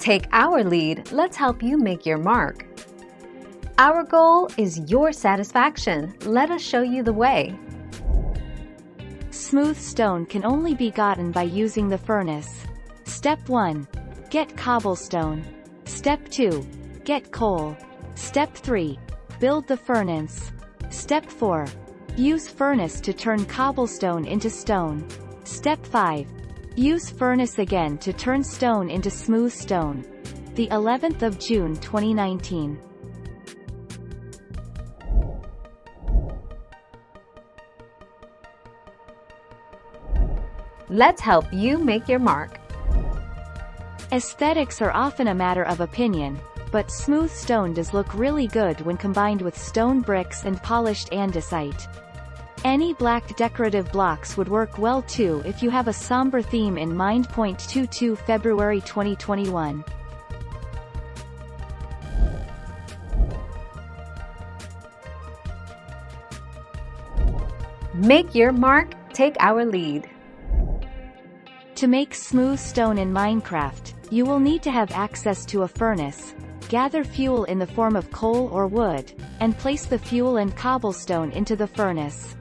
Take our lead, let's help you make your mark. Our goal is your satisfaction. Let us show you the way. Smooth stone can only be gotten by using the furnace. Step 1. Get cobblestone. Step 2. Get coal. Step 3. Build the furnace. Step 4. Use furnace to turn cobblestone into stone. Step 5. Use furnace again to turn stone into smooth stone. The 11th of June 2019. Let's help you make your mark. Aesthetics are often a matter of opinion, but smooth stone does look really good when combined with stone bricks and polished andesite. Any black decorative blocks would work well too if you have a somber theme in mind. 22 February 2021. Make your mark, take our lead. To make smooth stone in Minecraft, you will need to have access to a furnace, gather fuel in the form of coal or wood, and place the fuel and cobblestone into the furnace.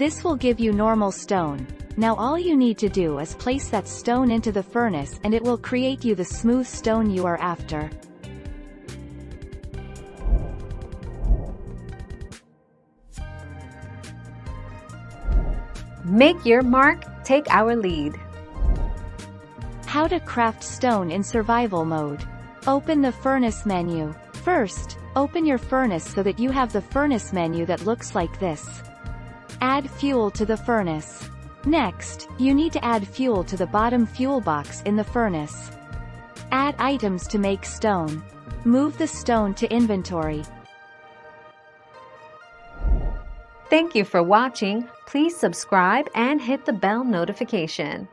This will give you normal stone. Now all you need to do is place that stone into the furnace and it will create you the smooth stone you are after. Make your mark, take our lead. How to craft stone in survival mode. Open the furnace menu. First, open your furnace so that you have the furnace menu that looks like this. Add fuel to the furnace. Next, you need to add fuel to the bottom fuel box in the furnace. Add items to make stone. Move the stone to inventory. Thank you for watching. Please subscribe and hit the bell notification.